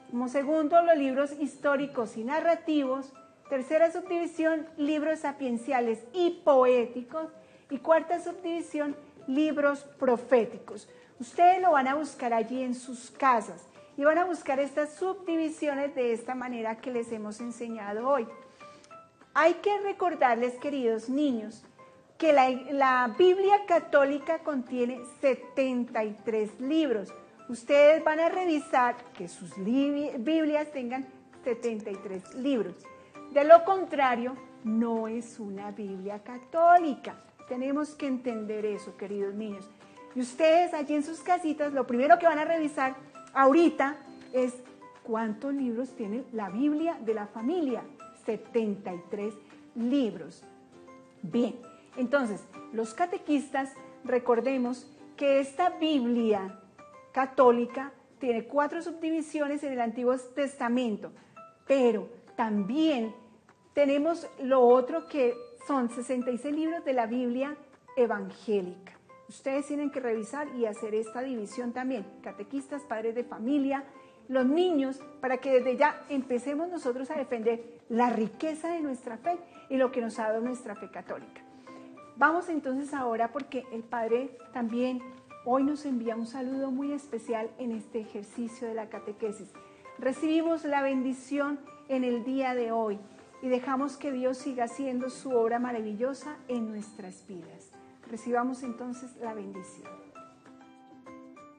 Como segundo, los libros históricos y narrativos. Tercera subdivisión, libros sapienciales y poéticos. Y cuarta subdivisión, libros proféticos. Ustedes lo van a buscar allí en sus casas y van a buscar estas subdivisiones de esta manera que les hemos enseñado hoy. Hay que recordarles, queridos niños, que la Biblia católica contiene 73 libros. Ustedes van a revisar que sus Biblias tengan 73 libros. De lo contrario, no es una Biblia católica. Tenemos que entender eso, queridos niños. Y ustedes allí en sus casitas, lo primero que van a revisar ahorita es cuántos libros tiene la Biblia de la familia. 73 libros. Bien. Entonces, los catequistas, recordemos que esta Biblia católica tiene 4 subdivisiones en el Antiguo Testamento, pero también tenemos lo otro que son 66 libros de la Biblia evangélica. Ustedes tienen que revisar y hacer esta división también, catequistas, padres de familia, los niños, para que desde ya empecemos nosotros a defender la riqueza de nuestra fe y lo que nos ha dado nuestra fe católica. Vamos entonces ahora, porque el Padre también hoy nos envía un saludo muy especial en este ejercicio de la catequesis. Recibimos la bendición en el día de hoy y dejamos que Dios siga haciendo su obra maravillosa en nuestras vidas. Recibamos entonces la bendición.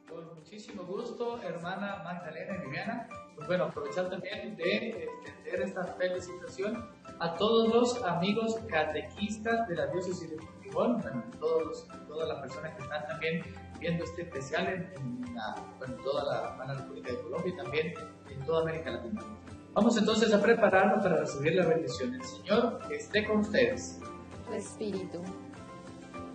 Con muchísimo gusto, hermana Magdalena y Viviana. Pues bueno, aprovechar también de extender esta felicitación a todos los amigos catequistas de la diócesis de Montigón, bueno, todas las personas que están también viendo este especial en toda la hermana República de Colombia y también en toda América Latina. Vamos entonces a prepararnos para recibir la bendición. El Señor esté con ustedes. Tu espíritu.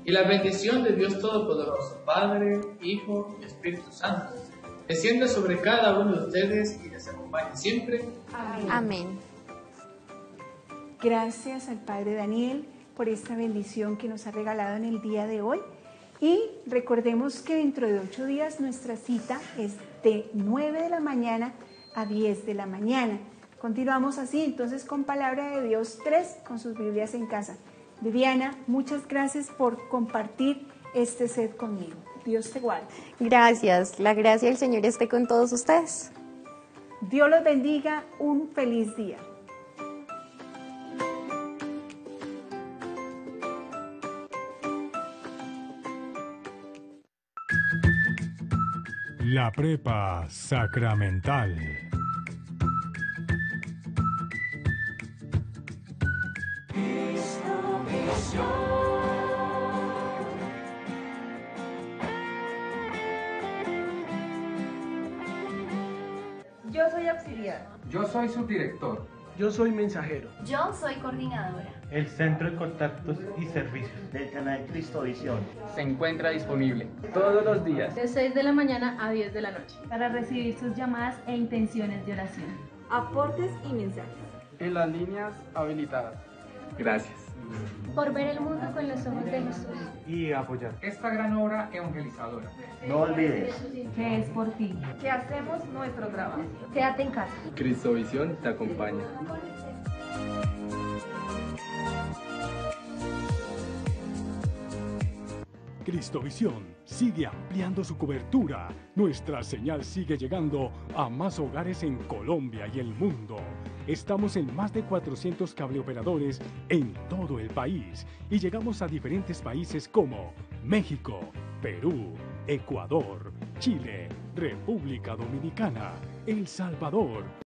Y la bendición de Dios Todopoderoso, Padre, Hijo y Espíritu Santo, descienda sobre cada uno de ustedes y les acompañe siempre. Amén. Amén. Gracias al Padre Daniel por esta bendición que nos ha regalado en el día de hoy. Y recordemos que dentro de 8 días nuestra cita es de 9 de la mañana a 10 de la mañana. Continuamos así, entonces, con Palabra de Dios 3, con sus Biblias en casa. Viviana, muchas gracias por compartir este set conmigo. Dios te guarde. Gracias. La gracia del Señor esté con todos ustedes. Dios los bendiga. Un feliz día. La prepa sacramental. Yo soy auxiliar. Yo soy subdirector. Yo soy mensajero. Yo soy coordinadora. El Centro de Contactos y Servicios del canal Cristovisión se encuentra disponible todos los días de 6 de la mañana a 10 de la noche para recibir sus llamadas e intenciones de oración, aportes y mensajes en las líneas habilitadas. Gracias por ver el mundo con los ojos de Jesús y apoyar esta gran obra evangelizadora. No olvides que es por ti que hacemos nuestro trabajo. Quédate en casa. Cristovisión te acompaña. Cristovisión sigue ampliando su cobertura. Nuestra señal sigue llegando a más hogares en Colombia y el mundo. Estamos en más de 400 cableoperadores en todo el país y llegamos a diferentes países como México, Perú, Ecuador, Chile, República Dominicana, El Salvador,